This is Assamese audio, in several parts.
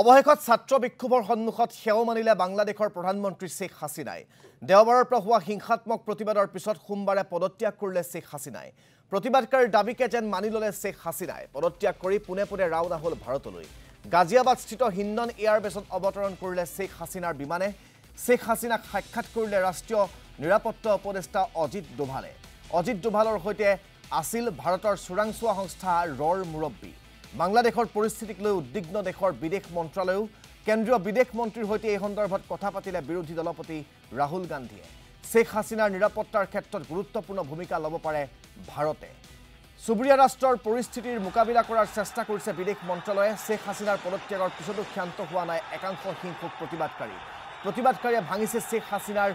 অৱশেষত ছাত্ৰ বিক্ষোভৰ সন্মুখত সেৱ মানিলে বাংলাদেশৰ প্ৰধানমন্ত্ৰী শেখ হাছিনাই দেওবাৰৰ পৰা হোৱা হিংসাত্মক প্ৰতিবাদৰ পিছত সোমবাৰে পদত্যাগ কৰিলে শেখ হাছিনাই প্ৰতিবাদকাৰীৰ দাবীকে যেন মানি ললে শেখ হাছিনাই পদত্যাগ কৰি পুনে পুনে ৰাওনা হ'ল ভাৰতলৈ গাজিয়াবাদস্থিত হিন্দন এয়াৰবেছত অৱতৰণ কৰিলে শেখ হাছিনাৰ বিমানে শেখ হাছিনাক সাক্ষাৎ কৰিলে ৰাষ্ট্ৰীয় নিৰাপত্তা উপদেষ্টা অজিত ডোভালৰ সৈতে আছিল ভাৰতৰ চোৰাংচোৱা সংস্থা ৰৰ মুৰব্বী বাংলাদেশৰ পৰিস্থিতিক লৈ উদ্বিগ্ন দেশৰ বিদেশ মন্ত্ৰালয়ও কেন্দ্ৰীয় বিদেশ মন্ত্ৰীৰ সৈতে এই সন্দৰ্ভত কথা পাতিলে বিৰোধী দলপতি ৰাহুল গান্ধীয়ে শেখ হাছিনাৰ নিৰাপত্তাৰ ক্ষেত্ৰত গুৰুত্বপূৰ্ণ ভূমিকা ল'ব পাৰে ভাৰতে সুবুৰীয়া ৰাষ্ট্ৰৰ পৰিস্থিতিৰ মোকাবিলা কৰাৰ চেষ্টা কৰিছে বিদেশ মন্ত্ৰালয়ে শেখ হাছিনাৰ পদত্যাগৰ পিছতো ক্ষান্ত হোৱা নাই একাংশ হিংসুক প্ৰতিবাদকাৰীয়ে ভাঙিছে শেখ হাছিনাৰ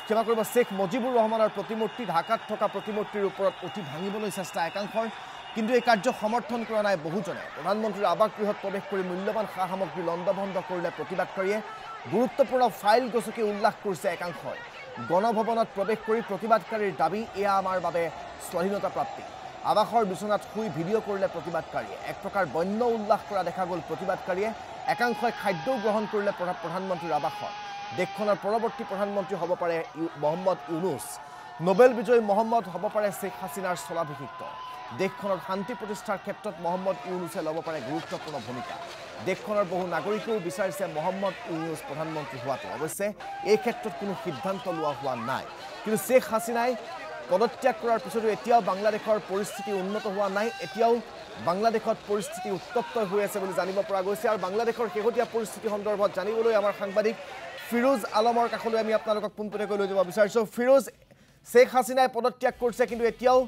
ক্ষমা কৰিব শেখ মুজিবুৰ ৰহমানৰ প্ৰতিমূৰ্তি ঢাকাত থকা প্ৰতিমূৰ্তিৰ ওপৰত উঠি ভাঙিবলৈ চেষ্টা একাংশৰ কিন্তু এই কাৰ্য সমৰ্থন কৰা নাই বহুজনে প্ৰধানমন্ত্ৰীৰ আবাসগৃহত প্ৰৱেশ কৰি মূল্যৱান সামগ্ৰী লণ্ডভণ্ড কৰিলে প্ৰতিবাদকাৰীয়ে গুৰুত্বপূৰ্ণ ফাইল গছকি উল্লেখ কৰিছে একাংশই গণভৱনত প্ৰৱেশ কৰি প্ৰতিবাদকাৰীৰ দাবী এয়া আমাৰ বাবে স্বাধীনতা প্ৰাপ্তি আবাসৰ বিচনাত শুই ভিডিঅ' কৰিলে প্ৰতিবাদকাৰীয়ে এক প্ৰকাৰ বন্য উল্লাস কৰা দেখা গ'ল প্ৰতিবাদকাৰীয়ে একাংশই খাদ্যও গ্ৰহণ কৰিলে প্ৰধানমন্ত্ৰীৰ আবাসত দেশখনৰ পৰৱৰ্তী প্ৰধানমন্ত্ৰী হ'ব পাৰে মহম্মদ ইউনুছ নোবেল বিজয়ী মহম্মদ হ'ব পাৰে শেখ হাছিনাৰ স্থলাভিষিক্ত দেশখনৰ শান্তি প্ৰতিষ্ঠাৰ ক্ষেত্ৰত মহম্মদ ইউনুছে ল'ব পাৰে গুৰুত্বপূৰ্ণ ভূমিকা দেশখনৰ বহু নাগৰিকেও বিচাৰিছে মহম্মদ ইউনুছ প্ৰধানমন্ত্ৰী হোৱাটো অৱশ্যে এই ক্ষেত্ৰত কোনো সিদ্ধান্ত লোৱা হোৱা নাই কিন্তু শেখ হাছিনাই পদত্যাগ কৰাৰ পিছতো এতিয়াও বাংলাদেশৰ পৰিস্থিতি উন্নত হোৱা নাই এতিয়াও বাংলাদেশত পৰিস্থিতি উত্তপ্ত হৈ আছে বুলি জানিব পৰা গৈছে আৰু বাংলাদেশৰ শেহতীয়া পৰিস্থিতি সন্দৰ্ভত জানিবলৈ আমাৰ সাংবাদিক ফিৰোজ আলমৰ কাষলৈ আমি আপোনালোকক পোনপটীয়াকৈ লৈ যাব বিচাৰিছোঁ ফিৰোজ শেখ হাছিনাই পদত্যাগ কৰিছে কিন্তু এতিয়াও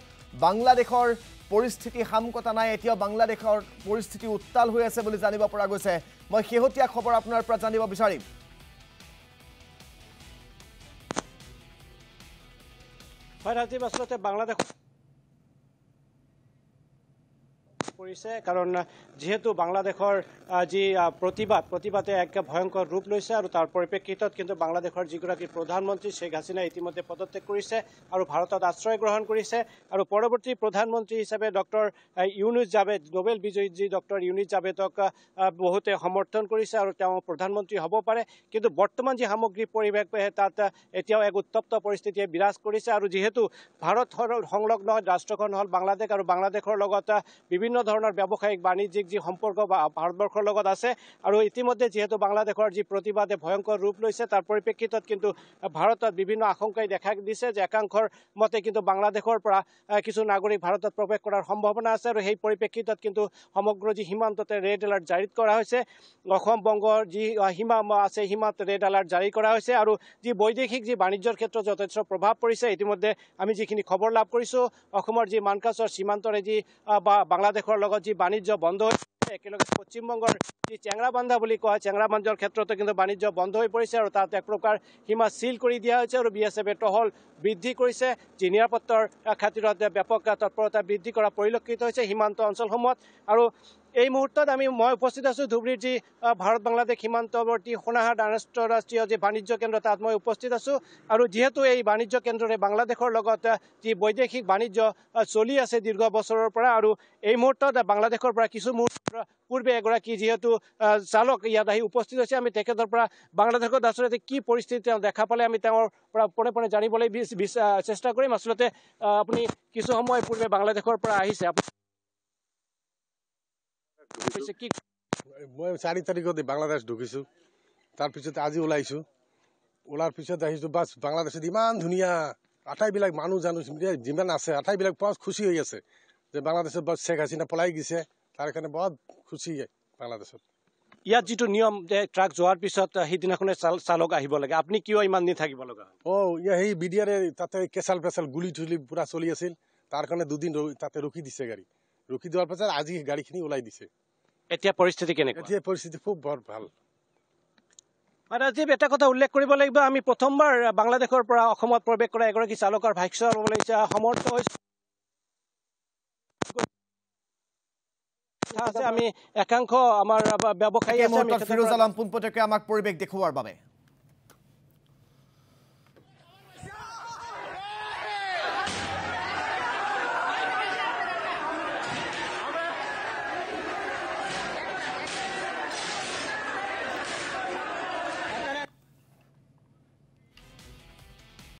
বাংলাদেশৰ পৰিস্থিতি হামকটা নাই এতিয়াও বাংলাদেশৰ পৰিস্থিতি উত্তাল হৈ আছে বুলি জানিব পৰা গৈছে মই শেহতীয়া খবৰ আপোনাৰ পৰা জানিব বিচাৰিম হয় ৰাজীৱ আসলতে বাংলাদেশ কৰিছে কাৰণ যেহেতু বাংলাদেশৰ যি প্ৰতিবাদে এক ভয়ংকৰ ৰূপ লৈছে আৰু তাৰ পৰিপ্ৰেক্ষিতত কিন্তু বাংলাদেশৰ যিগৰাকী প্ৰধানমন্ত্ৰী শেখ হাছিনাই ইতিমধ্যে পদত্যাগ কৰিছে আৰু ভাৰতত আশ্ৰয় গ্ৰহণ কৰিছে আৰু পৰৱৰ্তী প্ৰধানমন্ত্ৰী হিচাপে ডক্টৰ ইউনুছ জাভেদ নোবেল বিজয়ী যি ডক্টৰ ইউনুছ জাভেদক বহুতে সমৰ্থন কৰিছে আৰু তেওঁ প্ৰধানমন্ত্ৰী হ'ব পাৰে কিন্তু বৰ্তমান যি সামগ্ৰিক পৰিৱেশ তাত এতিয়াও এক উত্তপ্ত পৰিস্থিতিয়ে বিৰাজ কৰিছে আৰু যিহেতু ভাৰত সংলগ্ন ৰাষ্ট্ৰখন হ'ল বাংলাদেশ আৰু বাংলাদেশৰ লগত বিভিন্ন ধৰণৰ ব্যৱসায়িক বাণিজ্যিক যি সম্পৰ্ক ভাৰতবৰ্ষৰ লগত আছে আৰু ইতিমধ্যে যিহেতু বাংলাদেশৰ যি প্ৰতিবাদে ভয়ংকৰ ৰূপ লৈছে তাৰ পৰিপ্ৰেক্ষিতত কিন্তু ভাৰতত বিভিন্ন আশংকাই দেখা দিছে যে একাংশৰ মতে কিন্তু বাংলাদেশৰ পৰা কিছু নাগৰিক ভাৰতত প্ৰৱেশ কৰাৰ সম্ভাৱনা আছে আৰু সেই পৰিপ্ৰেক্ষিতত কিন্তু সমগ্ৰ যি সীমান্ততে ৰেড এলাৰ্ট জাৰি কৰা হৈছে অসম বংগৰ যি সীমা আছে সীমাত ৰেড এলাৰ্ট জাৰি কৰা হৈছে আৰু যি বৈদেশিক যি বাণিজ্যৰ ক্ষেত্ৰত যথেষ্ট প্ৰভাৱ পৰিছে ইতিমধ্যে আমি যিখিনি খবৰ লাভ কৰিছোঁ অসমৰ যি মানকাছৰ সীমান্তৰে যি বাংলাদেশৰ লগত যি বাণিজ্য বন্ধ হৈছে একেলগে পশ্চিমবংগৰ যি চেংৰাবান্ধা বুলি কোৱা হয় চেংৰাবান্ধাৰ ক্ষেত্ৰতো কিন্তু বাণিজ্য বন্ধ হৈ পৰিছে আৰু তাত এক প্ৰকাৰ সীমা চিল কৰি দিয়া হৈছে আৰু BSFে টহল বৃদ্ধি কৰিছে যি নিৰাপত্তাৰ খাতিৰত ব্যাপক তৎপৰতা বৃদ্ধি কৰা পৰিলক্ষিত হৈছে সীমান্ত অঞ্চলসমূহত আৰু এই মুহূৰ্তত মই উপস্থিত আছোঁ ধুবুৰীৰ যি ভাৰত বাংলাদেশ সীমান্তৱৰ্তী সোনাহাট আন্তঃৰাষ্ট্ৰীয় যি বাণিজ্য কেন্দ্ৰ তাত মই উপস্থিত আছোঁ আৰু যিহেতু এই বাণিজ্য কেন্দ্ৰৰে বাংলাদেশৰ লগত যি বৈদেশিক বাণিজ্য চলি আছে দীৰ্ঘ বছৰৰ পৰা আৰু এই মুহূৰ্তত বাংলাদেশৰ পৰা কিছু মুহূৰ্তৰ পূৰ্বে এগৰাকী যিহেতু চালক ইয়াত আহি উপস্থিত হৈছে আমি তেখেতৰ পৰা বাংলাদেশত আচলতে কি পৰিস্থিতি তেওঁ দেখা পালে আমি তেওঁৰ পৰা পোনে পোনে জানিবলৈ চেষ্টা কৰিম আচলতে আপুনি কিছু সময় পূৰ্বে বাংলাদেশৰ পৰা আহিছে মই 4 তাৰিখতে বাংলাদেশ ঢুকিছোঁ তাৰপিছত আজি ওলাৰ পিছত আহিছোঁ বাছ বাংলাদেশত ইমান ধুনীয়া আটাইবিলাক মানুহ যিমান আছে আটাইবিলাক বহুত খুচি হৈ আছে যে বাংলাদেশত বাছ শেখ হাছিনা পলাই গৈছে তাৰ কাৰণে বহুত খুচি বাংলাদেশত ইয়াত যিটো নিয়ম যে ট্ৰাক যোৱাৰ পিছত সিদিনাখনে চালক আহিব লাগে আপুনি কিয় ইমান দিন থাকিব লগা সেই বিডিআৰে তাতে কেঁচাল পেচাল গুলি টুলি পুৰা চলি আছিল তাৰ কাৰণে দুদিন তাতে ৰখি দিছে গাড়ী ৰখি দিয়াৰ পাছত আজি গাড়ীখিনি ওলাই দিছে এতিয়া পৰিস্থিতি কেনেকুৱা এতিয়া পৰিস্থিতি খুব বৰ ভাল ৰাজীৱ এটা কথা উল্লেখ কৰিব লাগিব আমি প্ৰথমবাৰ বাংলাদেশৰ পৰা অসমত প্ৰৱেশ কৰা এগৰাকী চালকৰ ভাষ্য ল'বলৈ সমৰ্থ হৈছোঁ আমি একাংশ আমাৰ ব্যৱসায়ী ফিৰোজ আলম পোনপটীয়াকৈ আমাক পৰিৱেশ দেখুওৱাৰ বাবে